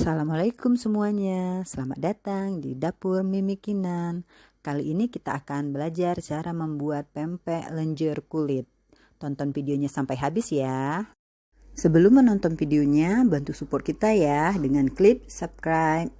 Assalamualaikum semuanya, selamat datang di dapur Mimi Kinan. Kali ini kita akan belajar cara membuat pempek lenjer kulit. Tonton videonya sampai habis ya. Sebelum menonton videonya, bantu support kita ya dengan klik subscribe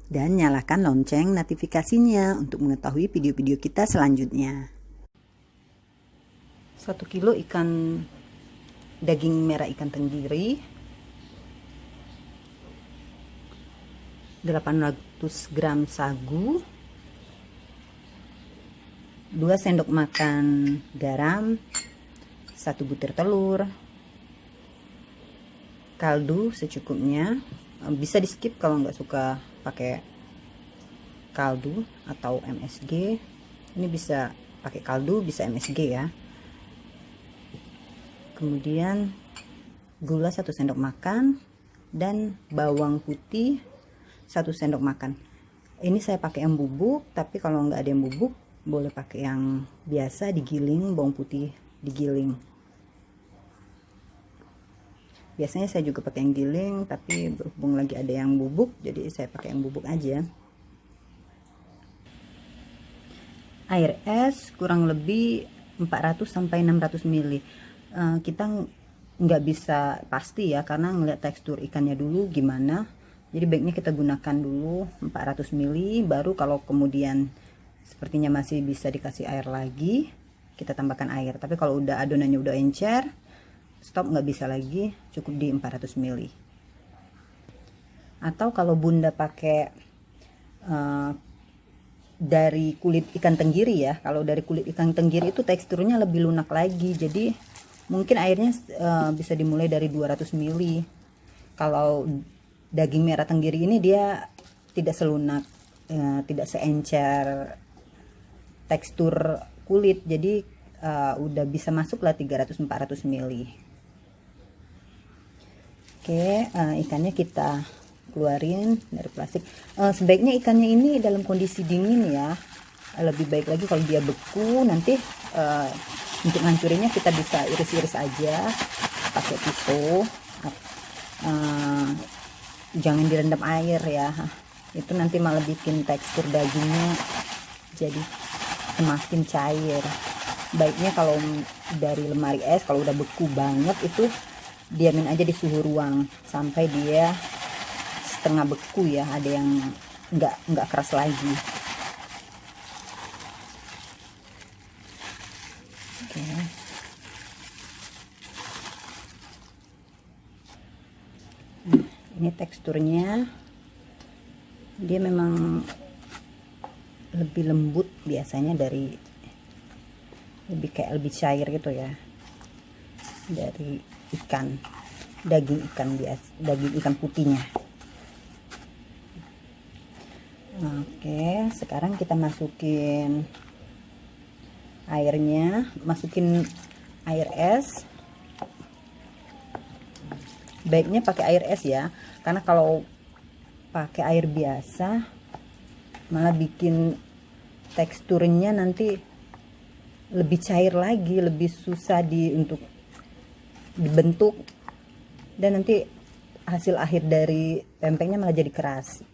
dan nyalakan lonceng notifikasinya untuk mengetahui video-video kita selanjutnya. 1 kilo ikan daging merah ikan tenggiri, 800 gram sagu, 2 sendok makan garam, 1 butir telur, kaldu secukupnya. Bisa di skip kalau nggak suka pakai kaldu atau MSG. Ini bisa pakai kaldu, bisa MSG ya. Kemudian gula 1 sendok makan dan bawang putih 1 sendok makan. Ini saya pakai yang bubuk, tapi kalau nggak ada yang bubuk boleh pakai yang biasa digiling, bawang putih digiling. Biasanya saya juga pakai yang giling, tapi berhubung lagi ada yang bubuk, jadi saya pakai yang bubuk aja. Air es kurang lebih 400 sampai 600 ml. Kita nggak bisa pasti ya, karena ngeliat tekstur ikannya dulu gimana. Jadi baiknya kita gunakan dulu 400 ml, baru kalau kemudian sepertinya masih bisa dikasih air lagi, kita tambahkan air. Tapi kalau udah adonannya udah encer, stop, nggak bisa lagi, cukup di 400 ml. Atau kalau bunda pakai dari kulit ikan tenggiri ya, kalau dari kulit ikan tenggiri itu teksturnya lebih lunak lagi, jadi mungkin airnya bisa dimulai dari 200 ml. Kalau daging merah tenggiri ini dia tidak selunak, tidak seencer tekstur kulit, jadi udah bisa masuk lah 300-400 ml. Oke, ikannya kita keluarin dari plastik. Sebaiknya ikannya ini dalam kondisi dingin ya, lebih baik lagi. Kalau dia beku nanti untuk ngancurinnya kita bisa iris-iris aja pakai pisau. Jangan direndam air ya, itu nanti malah bikin tekstur dagingnya jadi semakin cair. Baiknya kalau dari lemari es, kalau udah beku banget itu diamin aja di suhu ruang sampai dia setengah beku ya, ada yang nggak keras lagi. Oke. Ini teksturnya dia memang lebih lembut biasanya, dari lebih cair gitu ya, dari daging ikan biasa, daging ikan putihnya. Oke, sekarang kita masukin airnya, masukin air es. Baiknya pakai air es ya, karena kalau pakai air biasa malah bikin teksturnya nanti lebih cair lagi, lebih susah untuk dibentuk, dan nanti hasil akhir dari pempeknya malah jadi keras.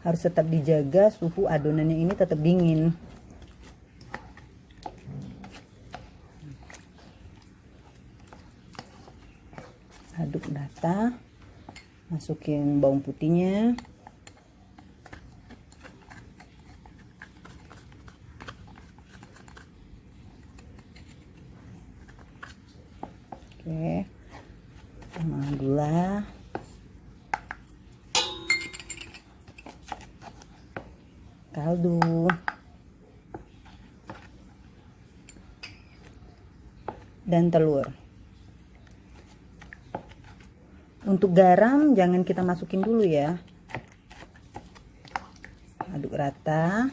Harus tetap dijaga suhu adonannya ini tetap dingin. Aduk rata, masukin bawang putihnya, oke, sama gula, kaldu, dan telur. Untuk garam jangan kita masukin dulu ya. Aduk rata.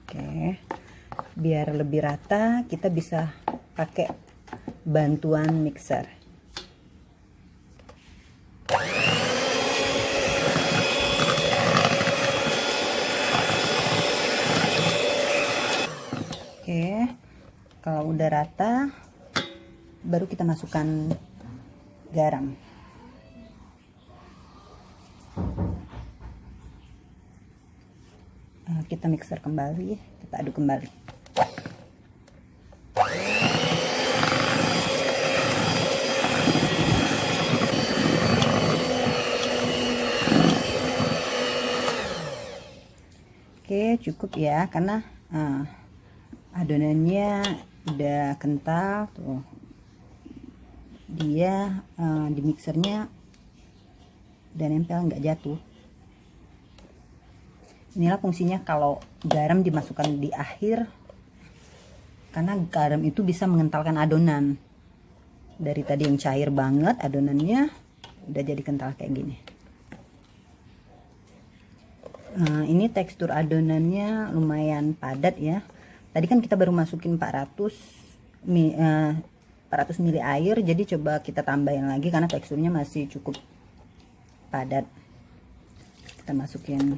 Oke. Biar lebih rata, kita bisa pakai bantuan mixer. Oke, kalau udah rata baru kita masukkan garam. Kita mixer kembali, kita aduk kembali. Oke, cukup ya, karena adonannya udah kental tuh. Dia di mixernya udah nempel, nggak jatuh. Inilah fungsinya kalau garam dimasukkan di akhir, karena garam itu bisa mengentalkan adonan. Dari tadi yang cair banget adonannya udah jadi kental kayak gini. Ini tekstur adonannya lumayan padat ya. Tadi kan kita baru masukin 400 ml air, jadi coba kita tambahin lagi karena teksturnya masih cukup padat. Kita masukin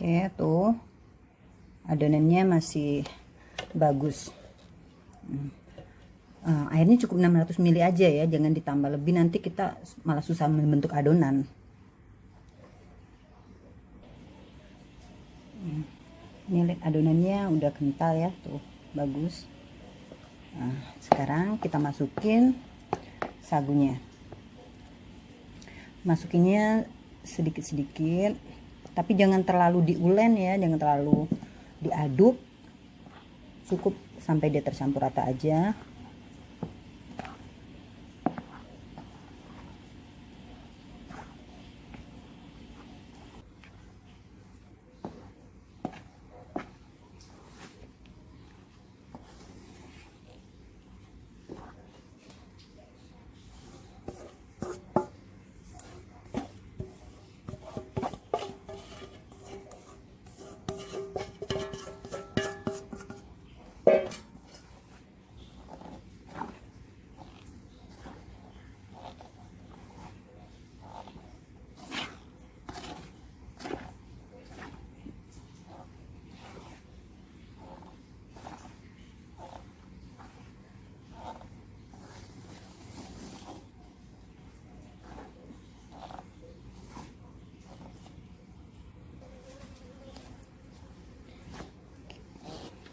Oke, tuh adonannya masih bagus. Airnya cukup 600 ml aja ya, jangan ditambah lebih, nanti kita malah susah membentuk adonan. Ini lihat adonannya udah kental ya, tuh bagus. Sekarang kita masukin sagunya. Masukinnya sedikit-sedikit, tapi jangan terlalu diulen ya, jangan terlalu diaduk, cukup sampai dia tercampur rata aja.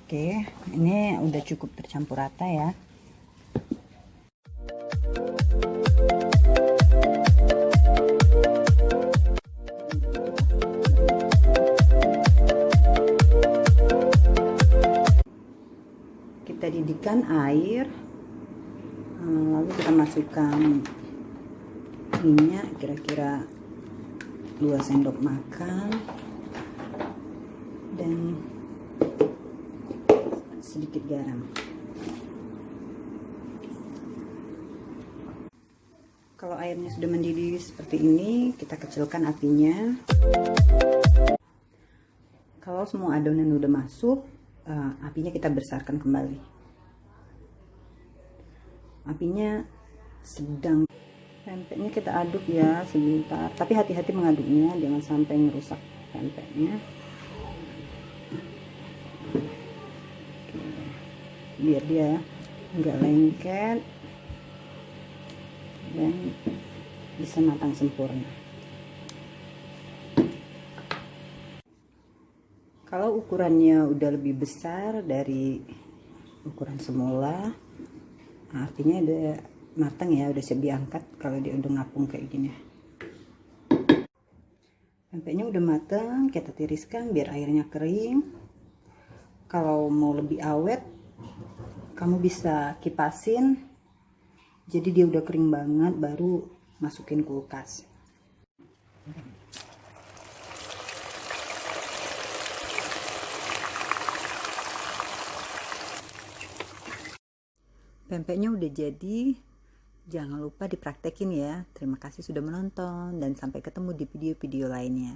Oke, ini udah cukup tercampur rata ya. Kita didihkan air, lalu kita masukkan minyak kira-kira 2 sendok makan dan sedikit garam. Kalau airnya sudah mendidih seperti ini, kita kecilkan apinya. Kalau semua adonan udah masuk, apinya kita besarkan kembali. Apinya sedang. Pempeknya kita aduk ya sebentar, tapi hati-hati mengaduknya, jangan sampai merusak pempeknya. Biar dia nggak lengket dan bisa matang sempurna. Kalau ukurannya udah lebih besar dari ukuran semula, apinya udah matang ya, udah siap diangkat. Kalau dia udah ngapung kayak gini, pempeknya udah matang, kita tiriskan biar airnya kering. Kalau mau lebih awet, kamu bisa kipasin, jadi dia udah kering banget, baru masukin kulkas. Pempeknya udah jadi, jangan lupa dipraktekin ya. Terima kasih sudah menonton dan sampai ketemu di video-video lainnya.